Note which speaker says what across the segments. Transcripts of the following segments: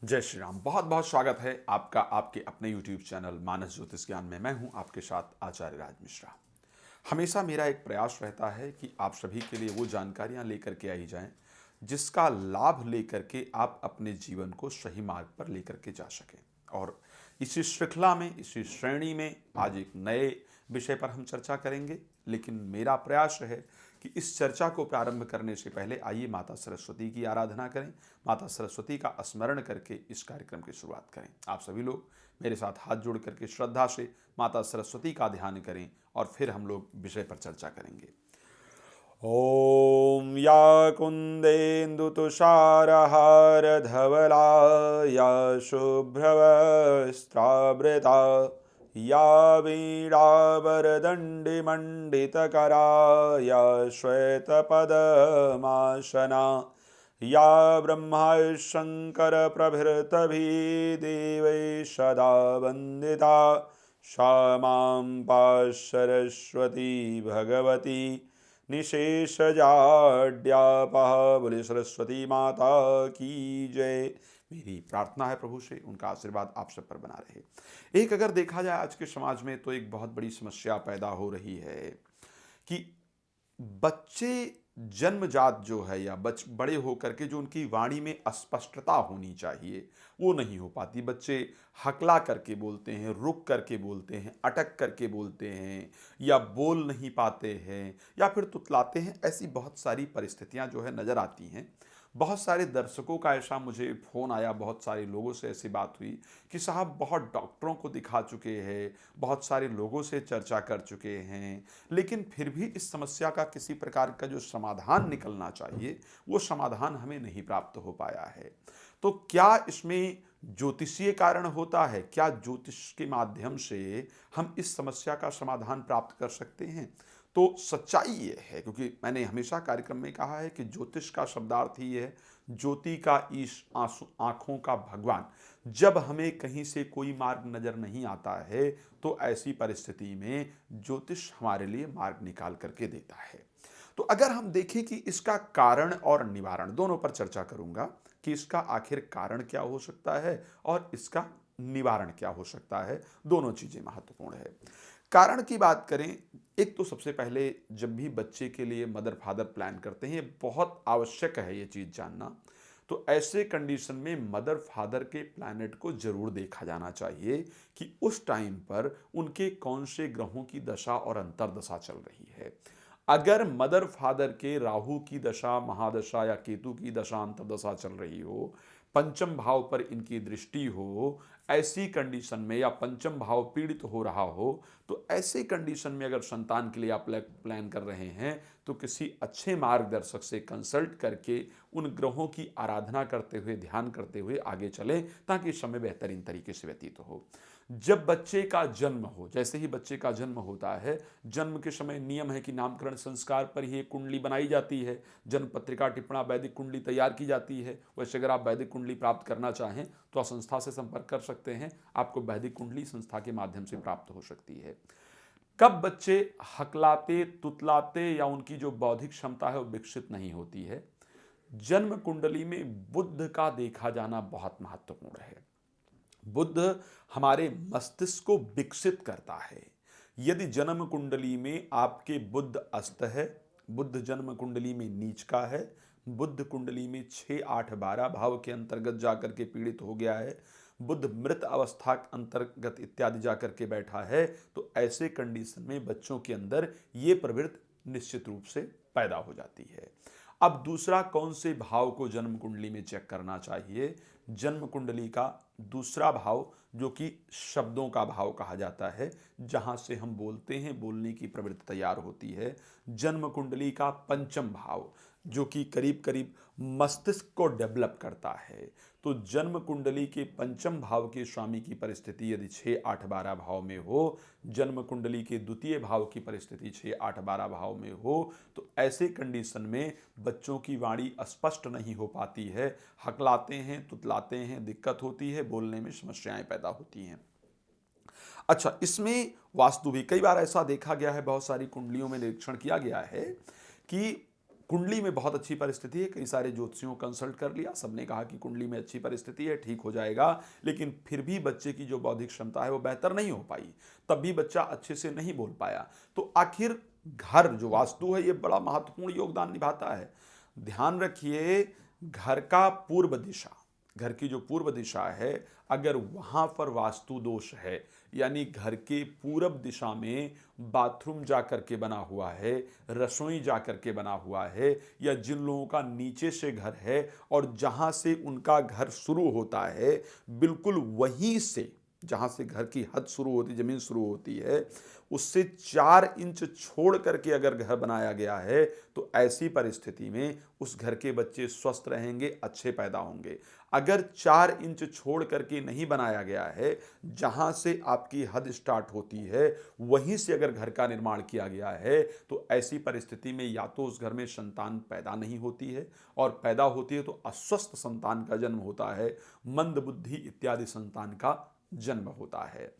Speaker 1: जय श्री राम। बहुत बहुत स्वागत है आपका आपके अपने YouTube चैनल मानस ज्योतिष ज्ञान में। मैं हूं आपके साथ आचार्य राज मिश्रा। हमेशा मेरा एक प्रयास रहता है कि आप सभी के लिए वो जानकारियां लेकर के आई जाएं जिसका लाभ लेकर के आप अपने जीवन को सही मार्ग पर लेकर के जा सकें। और इसी श्रृंखला में, इसी श्रेणी में आज एक नए विषय पर हम चर्चा करेंगे। लेकिन मेरा प्रयास है कि इस चर्चा को प्रारंभ करने से पहले आइए माता सरस्वती की आराधना करें, माता सरस्वती का स्मरण करके इस कार्यक्रम की शुरुआत करें। आप सभी लोग मेरे साथ हाथ जोड़ करके श्रद्धा से माता सरस्वती का ध्यान करें और फिर हम लोग विषय पर चर्चा करेंगे। ॐ या कुन्देन्दुतुषारहारधवला या शुभ्रवस्त्रावृता या वीणावरदण्डिमण्डितकरा या श्वेतपदमासना या ब्रह्माशङ्करप्रभृतभिदेवैः सदा वन्दिता सा मां पाः सरस्वती भगवती निशेषजाड्यापः। बोले सरस्वती माता की जय। मेरी प्रार्थना है प्रभु से उनका आशीर्वाद आप सब पर बना रहे। एक अगर देखा जाए आज के समाज में तो एक बहुत बड़ी समस्या पैदा हो रही है कि बच्चे जन्मजात जो है या बड़े होकर के जो उनकी वाणी में अस्पष्टता होनी चाहिए वो नहीं हो पाती। बच्चे हकला करके बोलते हैं, रुक करके बोलते हैं, अटक करके बोलते हैं या बोल नहीं पाते हैं या फिर तुतलाते हैं। ऐसी बहुत सारी परिस्थितियां जो है नज़र आती हैं। बहुत सारे दर्शकों का ऐसा मुझे फ़ोन आया, बहुत सारे लोगों से ऐसी बात हुई कि साहब बहुत डॉक्टरों को दिखा चुके हैं, बहुत सारे लोगों से चर्चा कर चुके हैं, लेकिन फिर भी इस समस्या का किसी प्रकार का जो समाधान निकलना चाहिए वो समाधान हमें नहीं प्राप्त हो पाया है। तो क्या इसमें ज्योतिषीय कारण होता है? क्या ज्योतिष के माध्यम से हम इस समस्या का समाधान प्राप्त कर सकते हैं? तो सच्चाई ये है, क्योंकि मैंने हमेशा कार्यक्रम में कहा है कि ज्योतिष का शब्दार्थ ही है ज्योति का ईश, आंसू आंखों का भगवान। जब हमें कहीं से कोई मार्ग नजर नहीं आता है तो ऐसी परिस्थिति में ज्योतिष हमारे लिए मार्ग निकाल करके देता है। तो अगर हम देखें कि इसका कारण और निवारण दोनों पर चर्चा करूंगा कि इसका आखिर कारण क्या हो सकता है और इसका निवारण क्या हो सकता है। दोनों चीजें महत्वपूर्ण है। कारण की बात करें, एक तो सबसे पहले जब भी बच्चे के लिए मदर फादर प्लान करते हैं, ये बहुत आवश्यक है ये चीज़ जानना। तो ऐसे कंडीशन में मदर फादर के प्लैनेट को जरूर देखा जाना चाहिए कि उस टाइम पर उनके कौन से ग्रहों की दशा और अंतर्दशा चल रही है। अगर मदर फादर के राहु की दशा, महादशा या केतु की दशा अंतर्दशा चल रही हो, पंचम भाव पर इनकी दृष्टि हो, ऐसी कंडीशन में या पंचम भाव पीड़ित हो रहा हो, तो ऐसे कंडीशन में अगर संतान के लिए आप प्लान कर रहे हैं तो किसी अच्छे मार्गदर्शक से कंसल्ट करके उन ग्रहों की आराधना करते हुए, ध्यान करते हुए आगे चलें ताकि समय बेहतरीन तरीके से व्यतीत हो। जब बच्चे का जन्म हो, जैसे ही बच्चे का जन्म होता है, जन्म के समय नियम है कि नामकरण संस्कार पर ही एक कुंडली बनाई जाती है, जन्म पत्रिका टिप्पणा वैदिक कुंडली तैयार की जाती है। वैसे अगर आप वैदिक कुंडली प्राप्त करना चाहें तो आप संस्था से संपर्क कर सकते हैं, आपको वैदिक कुंडली संस्था के माध्यम से प्राप्त हो सकती है। कब बच्चे हकलाते, तुतलाते या उनकी जो बौद्धिक क्षमता है वो विकसित नहीं होती है? जन्म कुंडली में बुध का देखा जाना बहुत महत्वपूर्ण है। बुध हमारे मस्तिष्क को विकसित करता है। यदि जन्म कुंडली में आपके बुध अस्त है, बुध जन्म कुंडली में नीच का है, बुध कुंडली में 6, 8, 12 भाव के अंतर्गत जाकर के पीड़ित हो गया है, बुध मृत अवस्था अंतर्गत इत्यादि जाकर के बैठा है, तो ऐसे कंडीशन में बच्चों के अंदर ये प्रवृत्ति निश्चित रूप से पैदा हो जाती है। अब दूसरा, कौन से भाव को जन्म कुंडली में चेक करना चाहिए? जन्म कुंडली का दूसरा भाव, जो कि शब्दों का भाव कहा जाता है, जहां से हम बोलते हैं, बोलने की प्रवृत्ति तैयार होती है। जन्म कुंडली का पंचम भाव, जो कि करीब करीब मस्तिष्क को डेवलप करता है। तो जन्म कुंडली के पंचम भाव के स्वामी की परिस्थिति यदि 6, 8, 12 भाव में हो, जन्म कुंडली के द्वितीय भाव की परिस्थिति 6, 8, 12 भाव में हो, तो ऐसे कंडीशन में बच्चों की वाणी स्पष्ट नहीं हो पाती है, हकलाते हैं, तुतलाते हैं, दिक्कत होती है, बोलने में समस्याएं पैदा होती हैं। अच्छा, इसमें वास्तु भी कई बार ऐसा देखा गया है, बहुत सारी कुंडलियों में निरीक्षण किया गया है कि कुंडली में बहुत अच्छी परिस्थिति है, कई सारे ज्योतिषियों को कंसल्ट कर लिया, सबने कहा कि कुंडली में अच्छी परिस्थिति है, ठीक हो जाएगा, लेकिन फिर भी बच्चे की जो बौद्धिक क्षमता है वो बेहतर नहीं हो पाई, तब भी बच्चा अच्छे से नहीं बोल पाया। तो आखिर घर जो वास्तु है ये बड़ा महत्वपूर्ण योगदान निभाता है। ध्यान रखिए, घर का पूर्व दिशा, घर की जो पूर्व दिशा है, अगर वहां पर वास्तु दोष है, यानी घर के पूरब दिशा में बाथरूम जाकर के बना हुआ है, रसोई जाकर के बना हुआ है, या जिन लोगों का नीचे से घर है और जहां से उनका घर शुरू होता है, बिल्कुल वहीं से जहां से घर की हद शुरू होती, जमीन शुरू होती है, उससे 4 इंच छोड़ करके अगर घर बनाया गया है, तो ऐसी परिस्थिति में उस घर के बच्चे स्वस्थ रहेंगे, अच्छे पैदा होंगे। अगर 4 इंच छोड़ करके नहीं बनाया गया है, जहां से आपकी हद स्टार्ट होती है वहीं से अगर घर का निर्माण किया गया है, तो ऐसी परिस्थिति में या तो उस घर में संतान पैदा नहीं होती है, और पैदा होती है तो अस्वस्थ संतान का जन्म होता है, मंद बुद्धि इत्यादि संतान का जन्म होता है।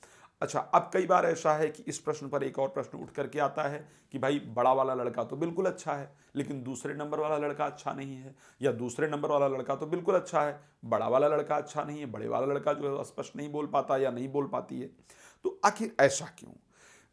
Speaker 1: अच्छा, अब कई बार ऐसा है कि इस प्रश्न पर एक और प्रश्न उठ करके आता है कि भाई बड़ा वाला लड़का तो बिल्कुल अच्छा है, लेकिन दूसरे नंबर वाला लड़का अच्छा नहीं है, या दूसरे नंबर वाला लड़का तो बिल्कुल अच्छा है, बड़ा वाला लड़का अच्छा नहीं है, बड़े वाला लड़का जो है स्पष्ट नहीं बोल पाता या नहीं बोल पाती है। तो आखिर ऐसा क्यों?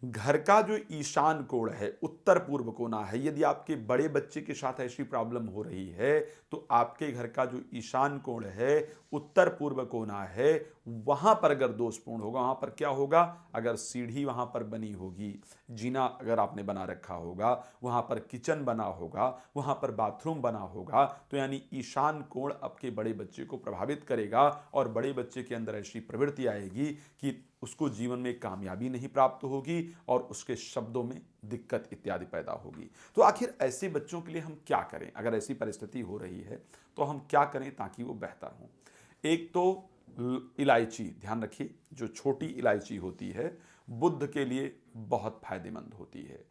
Speaker 1: घर का जो ईशान कोण है, उत्तर पूर्व कोना है, यदि आपके बड़े बच्चे के साथ ऐसी प्रॉब्लम हो रही है, तो आपके घर का जो ईशान कोण है, उत्तर पूर्व कोना है, वहां पर अगर दोषपूर्ण होगा, वहां पर क्या होगा? अगर सीढ़ी वहां पर बनी होगी, जीना अगर आपने बना रखा होगा, वहां पर किचन बना होगा, वहां पर बाथरूम बना होगा, तो यानी ईशान कोण आपके बड़े बच्चे को प्रभावित करेगा, और बड़े बच्चे के अंदर ऐसी प्रवृत्ति आएगी कि उसको जीवन में कामयाबी नहीं प्राप्त होगी, और उसके शब्दों में दिक्कत इत्यादि पैदा होगी। तो आखिर ऐसे बच्चों के लिए हम क्या करें? अगर ऐसी परिस्थिति हो रही है तो हम क्या करें ताकि वो बेहतर हों? एक तो इलायची, ध्यान रखिए, जो छोटी इलायची होती है बुद्ध के लिए बहुत फायदेमंद होती है।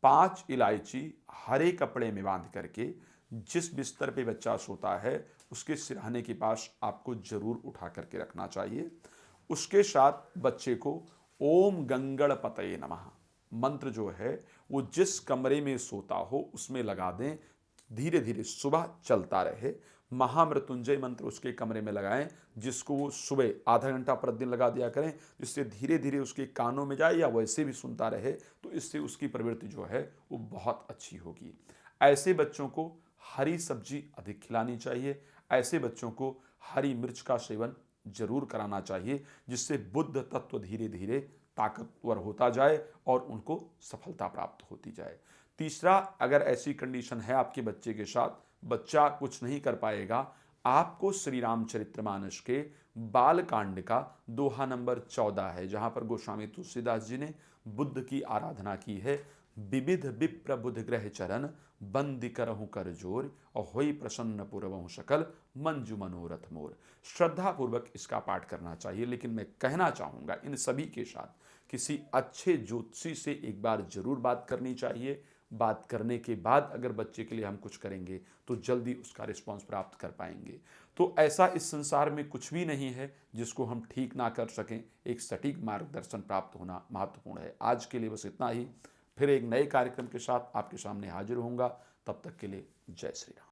Speaker 1: 5 इलायची हरे कपड़े में बांध करके जिस बिस्तर पे बच्चा सोता है उसके सिरहाने के पास आपको जरूर उठा करके रखना चाहिए। उसके साथ बच्चे को ओम गंगणपतये नमः मंत्र जो है वो जिस कमरे में सोता हो उसमें लगा दें, धीरे धीरे सुबह चलता रहे। महामृत्युंजय मंत्र उसके कमरे में लगाएं, जिसको वो सुबह आधा घंटा प्रतिदिन लगा दिया करें, जिससे धीरे धीरे उसके कानों में जाए, या वैसे भी सुनता रहे, तो इससे उसकी प्रवृत्ति जो है वो बहुत अच्छी होगी। ऐसे बच्चों को हरी सब्जी अधिक खिलानी चाहिए। ऐसे बच्चों को हरी मिर्च का सेवन जरूर कराना चाहिए, जिससे बुद्ध तत्व धीरे धीरे ताकतवर होता जाए और उनको सफलता प्राप्त होती जाए। तीसरा, अगर ऐसी कंडीशन है आपके बच्चे के साथ, बच्चा कुछ नहीं कर पाएगा, आपको श्री रामचरितमानस के बाल कांड का दोहा नंबर 14 है, जहां पर गोस्वामी तुलसीदास जी ने बुद्ध की आराधना की है। विविध विप्र बुध ग्रह चरण बंदी करहु कर जोर, और होई प्रसन्न पुरवहु सकल मंजू मनोरथ मोर। श्रद्धा पूर्वक इसका पाठ करना चाहिए। लेकिन मैं कहना चाहूंगा इन सभी के साथ किसी अच्छे ज्योतिषी से एक बार जरूर बात करनी चाहिए। बात करने के बाद अगर बच्चे के लिए हम कुछ करेंगे तो जल्दी उसका रिस्पांस प्राप्त कर पाएंगे। तो ऐसा इस संसार में कुछ भी नहीं है जिसको हम ठीक ना कर सकें। एक सटीक मार्गदर्शन प्राप्त होना महत्वपूर्ण है। आज के लिए बस इतना ही। फिर एक नए कार्यक्रम के साथ आपके सामने हाजिर होऊंगा। तब तक के लिए जय श्री राम।